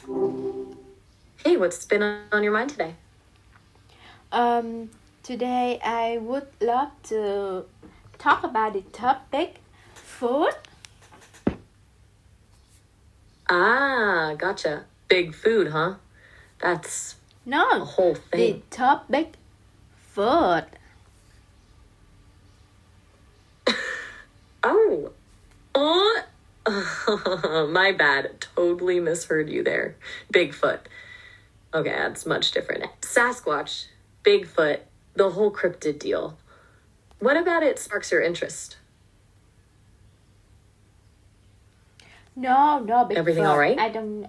Hey, what's been on your mind today? Um, Today I would love to talk about the topic food. Ah, gotcha. Big food, huh? That's a No, whole the thing. topic food. Oh, oh, my bad. Totally misheard you there. Bigfoot. Okay, that's much different. Sasquatch, Bigfoot, the whole cryptid deal. What about it sparks your interest? No, Everything all Bigfoot. right? I don't.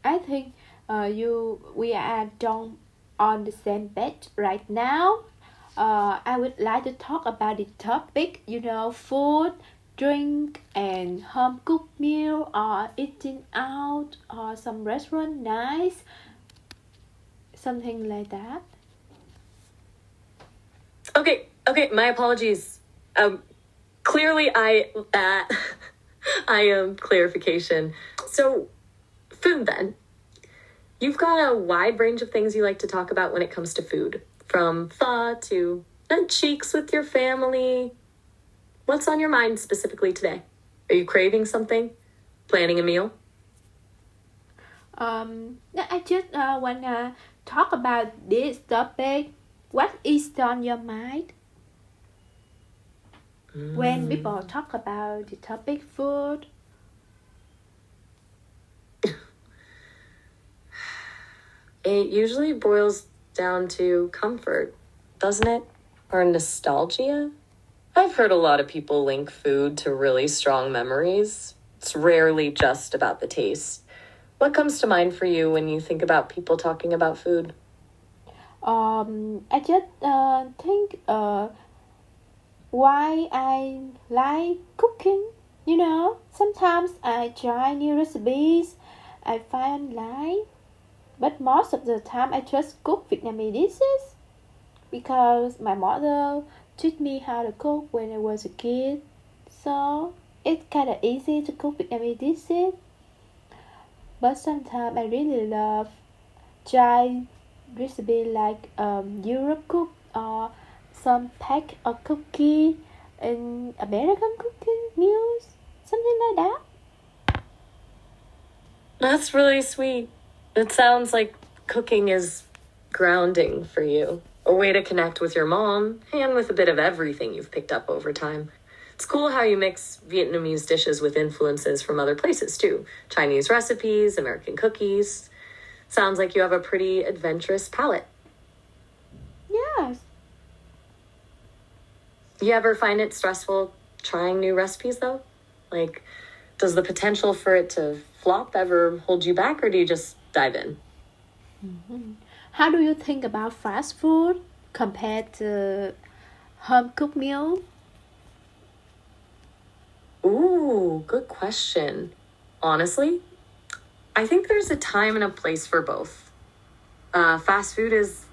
I think we are don't on the same page right now. I would like to talk about the topic. Food, drink, and home cooked meal, or eating out, or some restaurant nice, something like that. Okay, my apologies. Clearly I am clarification. So, food then. You've got a wide range of things you like to talk about when it comes to food, from pho to cheeks with your family. What's on your mind specifically today? Are you craving something? Planning a meal? I just wanna talk about this topic. What is on your mind when people talk about the topic food? It usually boils down to comfort, doesn't it? Or nostalgia? I've heard a lot of people link food to really strong memories. It's rarely just about the taste. What comes to mind for you when you think about people talking about food? I just think why I like cooking. Sometimes I try new recipes I find online, but most of the time I just cook Vietnamese dishes because my mother taught me how to cook when I was a kid. So it's kind of easy to cook Vietnamese dishes. But sometimes I really love try recipe like Europe cook or some pack or cookie in American cooking meals, something like that. That's really sweet. It sounds like cooking is grounding for you, a way to connect with your mom and with a bit of everything you've picked up over time. It's cool how you mix Vietnamese dishes with influences from other places too. Chinese recipes, American cookies. Sounds like you have a pretty adventurous palate. Yes. You ever find it stressful trying new recipes though? Like, does the potential for it to flop ever hold you back, or do you just dive in? How do you think about fast food compared to home cooked meal? Ooh, good question. Honestly, I think there's a time and a place for both. Fast food is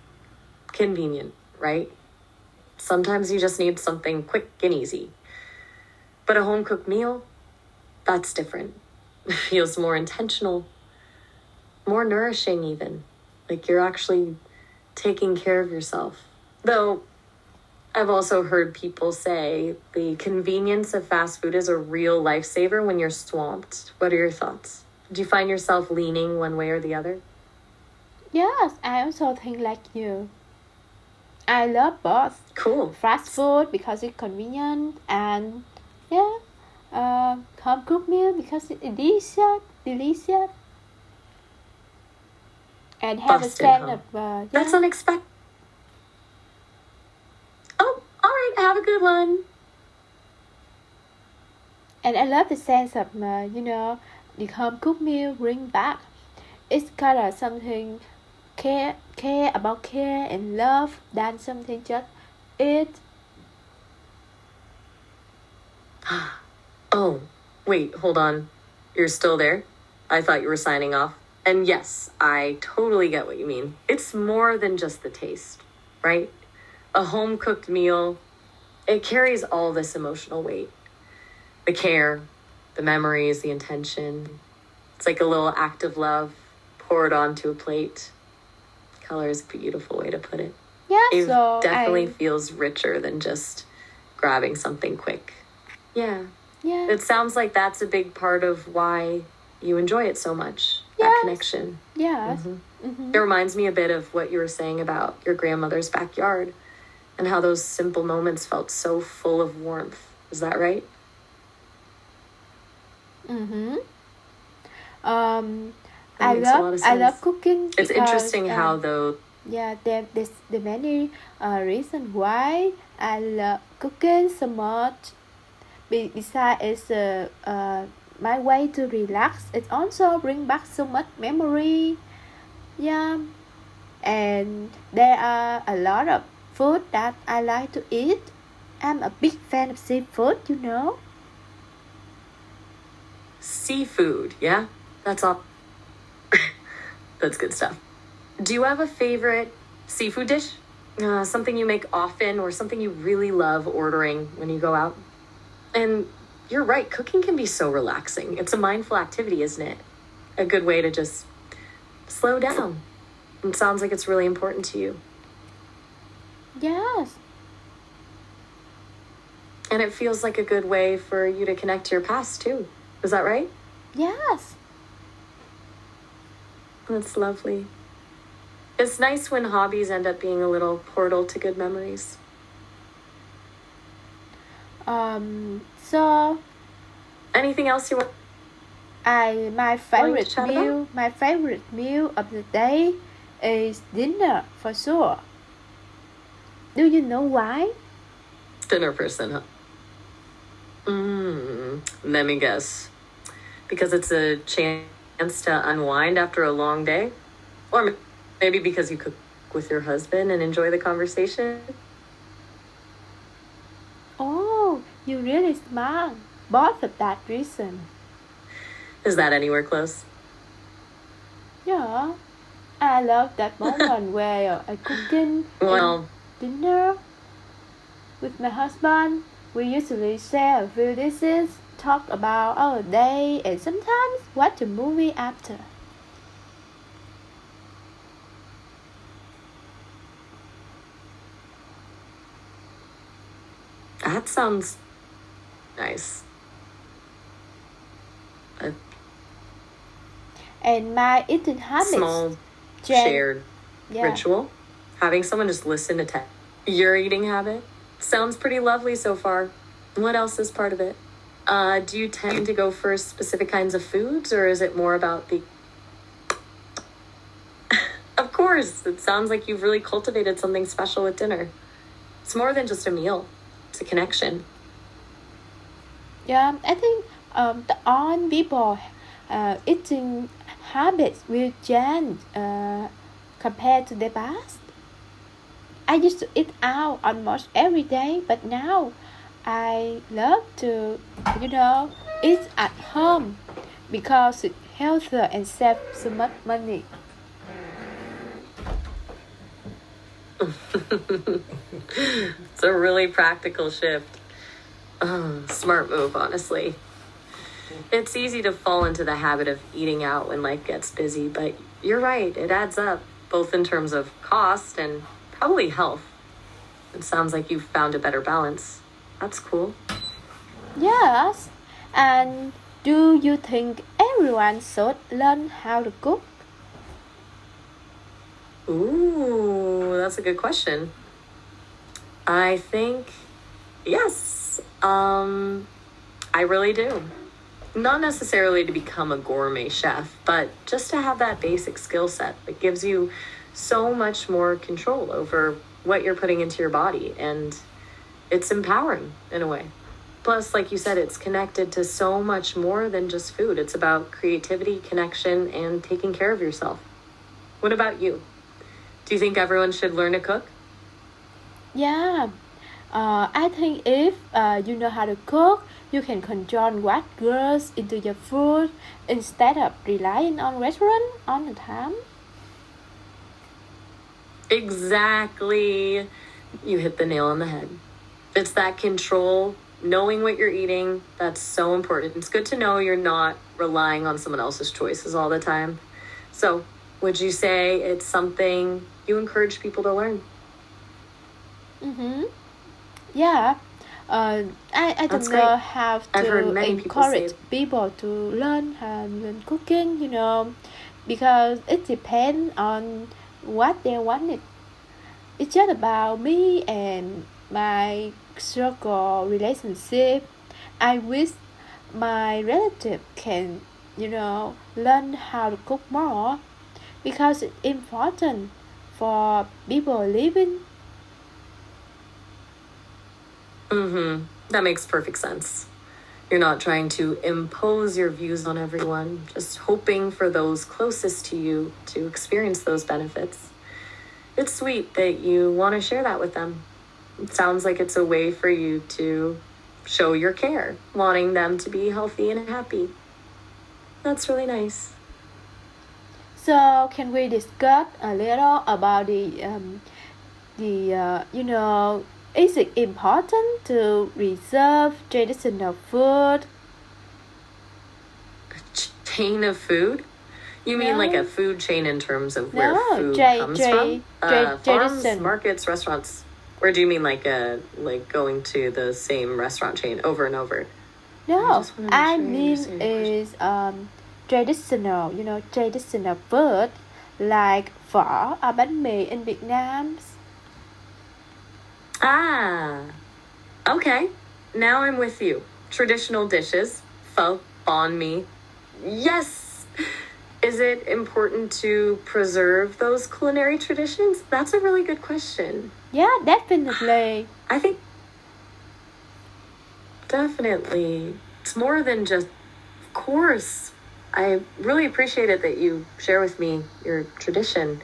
convenient, right? Sometimes you just need something quick and easy. But a home cooked meal, that's different. It feels more intentional, more nourishing, even. Like you're actually taking care of yourself. Though, I've also heard people say the convenience of fast food is a real lifesaver when you're swamped. What are your thoughts? Do you find yourself leaning one way or the other? Yes, I also think like you. I love both Cool. fast food because it's convenient and yeah, home cooked meal because it's delicious, and have a Bustin', sense huh? of That's yeah, unexpected. Oh, all right. Have a good one. and I love the sense of the home cooked meal bring back. It's kind of something care about care and love than something just eat. Oh, wait, hold on. You're still there? I thought you were signing off. And yes, I totally get what you mean. It's more than just the taste, right? A home cooked meal, it carries all this emotional weight, the care, the memories, the intention. It's like a little act of love poured onto a plate. Color is a beautiful way to put it. Yeah, It so definitely feels richer than just grabbing something quick. Yeah. yeah, It sounds like that's a big part of why you enjoy it so much. That Yes. connection. yes. It reminds me a bit of what you were saying about your grandmother's backyard and how those simple moments felt so full of warmth. Is that right? Mm-hmm. That I makes a lot of I love sense. cooking It's because interesting how though yeah, there's the many reasons why I love cooking so much. Besides, it's my way to relax. It also bring back so much memory. Yeah, and there are a lot of food that I like to eat. I'm a big fan of seafood, you know. seafood, yeah? That's all. That's good stuff. Do you have a favorite seafood dish? Something you make often or something you really love ordering when you go out? And you're right, cooking can be so relaxing. It's a mindful activity, isn't it? A good way to just slow down. It sounds like it's really important to you. Yes, And it feels like a good way for you to connect to your past, too. Is that right? yes, That's lovely. It's nice when hobbies end up being a little portal to good memories. So Anything else you want? my chat about? my favorite meal of the day is dinner for sure. Do you know why? Dinner person, huh? Let me guess. Because it's a chance to unwind after a long day? Or maybe because you cook with your husband and enjoy the conversation? Oh, you really smart. Both of that reason. Is that anywhere close? Yeah, I love that moment where I cooking Well, dinner with my husband. We usually share a few dishes, talk about our day, and sometimes watch a movie after. that sounds nice. A And my eating habits small change. shared Yeah. ritual. Having someone just listen to your eating habit sounds pretty lovely so far. What else is part of it? Do you tend to go for specific kinds of foods or is it more about the. Of course, it sounds like you've really cultivated something special with dinner. It's more than just a meal, it's a connection. Yeah, I think the on people eating habits will change compared to the past. I used to eat out almost every day, but now I love to, eat at home because it's healthier and save so much money. It's a really practical shift. Smart move, honestly. It's easy to fall into the habit of eating out when life gets busy, but you're right, it adds up, both in terms of cost and probably health. It sounds like you've found a better balance. That's cool. Yes, and do you think everyone should learn how to cook? Ooh, that's a good question. I think yes. I really do. Not necessarily to become a gourmet chef, but just to have that basic skill set that gives you so much more control over what you're putting into your body. And it's empowering in a way. Plus, like you said, it's connected to so much more than just food. It's about creativity, connection, and taking care of yourself. What about you? Do you think everyone should learn to cook? Yeah, I think if you know how to cook, you can control what goes into your food instead of relying on restaurant all the time. Exactly. You hit the nail on the head. It's that control knowing what you're eating, that's so important. It's good to know you're not relying on someone else's choices all the time. So, would you say it's something you encourage people to learn? Mm-hmm. Yeah. I That's don't know great. how I've heard to many people say encourage people to learn cooking, because it depends on what they wanted. It's just about me and my circle relationship. I wish my relative can, learn how to cook more because it's important for people living. Mm-hmm. That makes perfect sense. You're not trying to impose your views on everyone, just hoping for those closest to you to experience those benefits. It's sweet that you want to share that with them. It sounds like it's a way for you to show your care, wanting them to be healthy and happy. That's really nice. So can we discuss a little about is it important to reserve traditional food? Chain of food? You mean like No, a food chain in terms of where no, food tra- comes tra- from? tra- Farms, tradition. markets, restaurants. Or do you mean like going to the same restaurant chain over and over? I No, just want to make I sure I mean understand your question. is traditional food like phở or bánh mì in Vietnam. Ah, okay. Now I'm with you. Traditional dishes, pho, banh mi. Yes. Is it important to preserve those culinary traditions? That's a really good question. Yeah, definitely. I think definitely. It's more than just, of course. I really appreciate it that you share with me your tradition.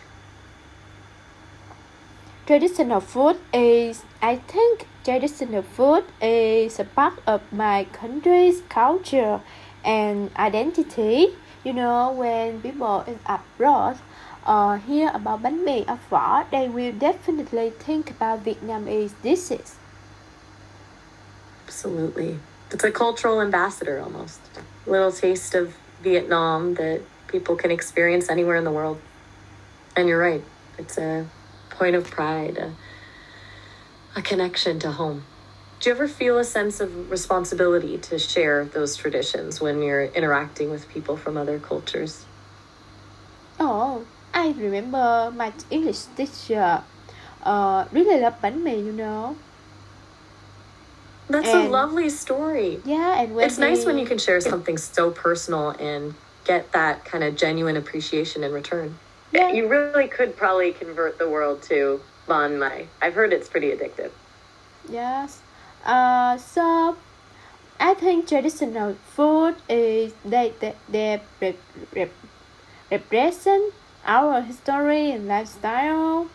I think traditional food is a part of my country's culture and identity. When people in abroad hear about bánh mì or phở, they will definitely think about Vietnamese dishes. Absolutely. It's a cultural ambassador almost. A little taste of Vietnam that people can experience anywhere in the world. And you're right. It's a point of pride, a connection to home. Do you ever feel a sense of responsibility to share those traditions when you're interacting with people from other cultures? Oh, I remember my English teacher really loved bánh mì. That's a And lovely story. yeah, and when It's nice when you he can share something so personal and get that kind of genuine appreciation in return. yeah, You really could probably convert the world to banh mi. I've heard it's pretty addictive. yes. So I think traditional food is they represent our history and lifestyle.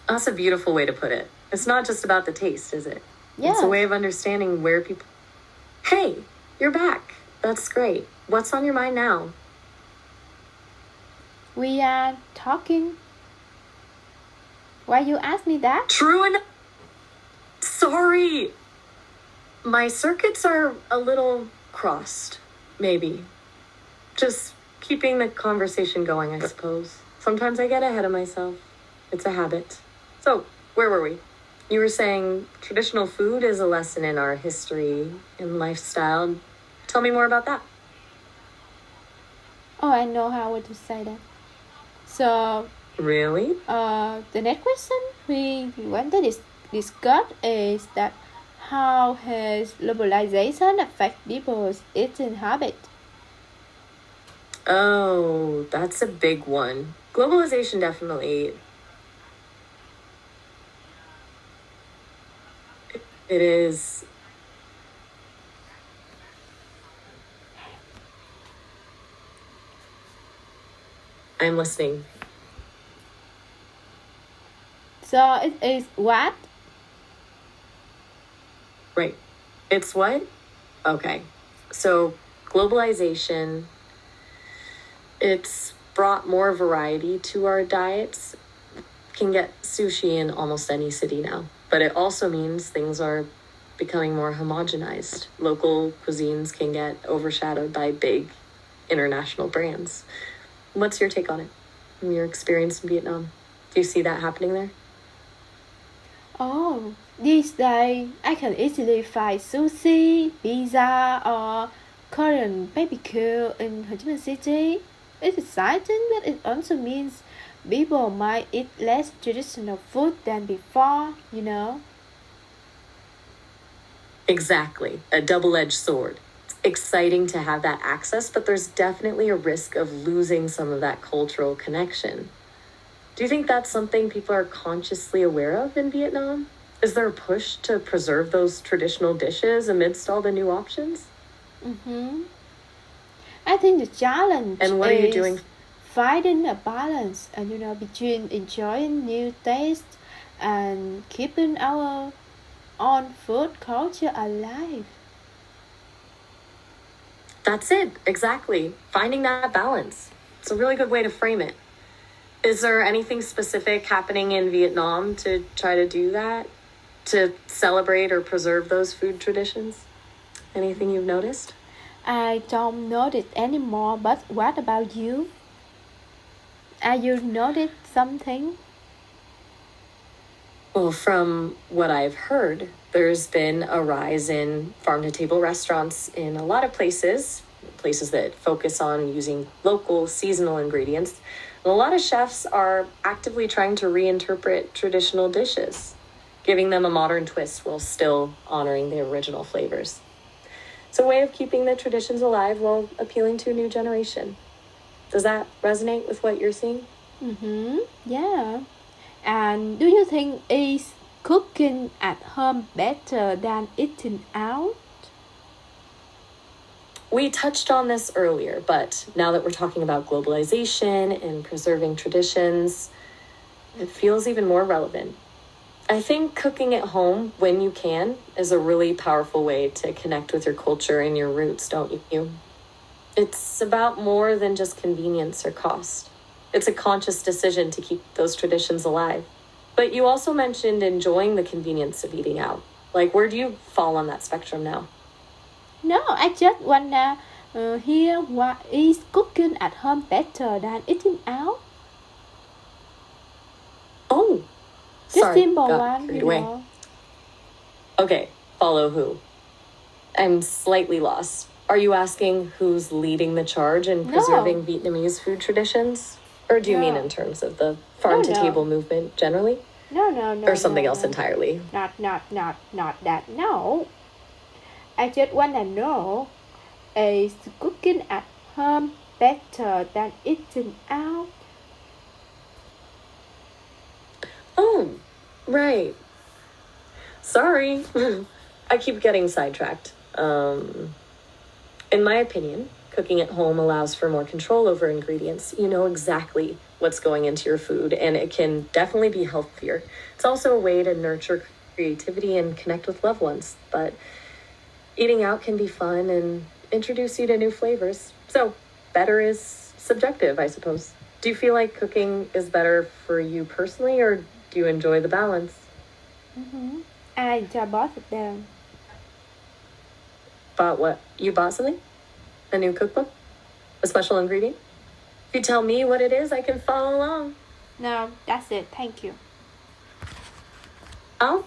That's a beautiful way to put it. It's not just about the taste, is it? It's a Yes, way of understanding where people. Hey, you're back. That's great. What's on your mind now? we are talking. Why you ask me that? True enough. Sorry. My circuits are a little crossed, maybe. Just keeping the conversation going, I suppose. Sometimes I get ahead of myself. It's a habit. So, where were we? You were saying traditional food is a lesson in our history and lifestyle. Tell me more about that. Oh, I know how to say that. So Really? the next question we want to discuss is that how has globalization affect people's eating habit? Oh, that's a big one. Globalization definitely. It is. I'm listening. So it is what? Right. It's what? Okay. So, globalization, it's brought more variety to our diets. Can get sushi in almost any city now. But it also means things are becoming more homogenized. Local cuisines can get overshadowed by big international brands. What's your take on it from your experience in Vietnam? Do you see that happening there? Oh, these days I can easily find sushi, pizza, or Korean barbecue in Ho Chi Minh City. It's exciting, but it also means people might eat less traditional food than before, you know. Exactly, a double edged sword. It's exciting to have that access, but there's definitely a risk of losing some of that cultural connection. Do you think that's something people are consciously aware of in Vietnam? Is there a push to preserve those traditional dishes amidst all the new options? Mm-hmm. I think the challenge And what are you doing? is finding a balance, between enjoying new tastes and keeping our own food culture alive. That's it, exactly. Finding that balance. It's a really good way to frame it. Is there anything specific happening in Vietnam to try to do that? To celebrate or preserve those food traditions? Anything you've noticed? I don't notice anymore, but what about you? Are you notice something? Well, from what I've heard, there's been a rise in farm to table restaurants in a lot of places, places that focus on using local, seasonal ingredients. And a lot of chefs are actively trying to reinterpret traditional dishes, giving them a modern twist while still honoring the original flavors. It's a way of keeping the traditions alive while appealing to a new generation. Does that resonate with what you're seeing? Mm-hmm. Yeah. And do you think is cooking at home better than eating out? We touched on this earlier, but now that we're talking about globalization and preserving traditions, it feels even more relevant. I think cooking at home when you can is a really powerful way to connect with your culture and your roots, don't you? It's about more than just convenience or cost. It's a conscious decision to keep those traditions alive. But you also mentioned enjoying the convenience of eating out. Like, where do you fall on that spectrum now? No, I just wanna hear what is cooking at home better than eating out. Oh, Just sorry, simple got one, carried away. Okay, follow who? I'm slightly lost. Are you asking who's leading the charge in No, preserving Vietnamese food traditions? Or do you mean in no, terms of the no, farm to table no, movement generally? Or something else no. entirely? Not that. No, I just wanna know is cooking at home better than eating out? Oh, right. Sorry. I keep getting sidetracked. In my opinion, cooking at home allows for more control over ingredients. You know exactly what's going into your food, and it can definitely be healthier. It's also a way to nurture creativity and connect with loved ones. But eating out can be fun and introduce you to new flavors. So, better is subjective, I suppose. Do you feel like cooking is better for you personally, or do you enjoy the balance? Mm-hmm. I enjoy both of them. Bought what? You bought something? A new cookbook? A special ingredient? If you tell me what it is, I can follow along. No, that's it. Thank you. Oh,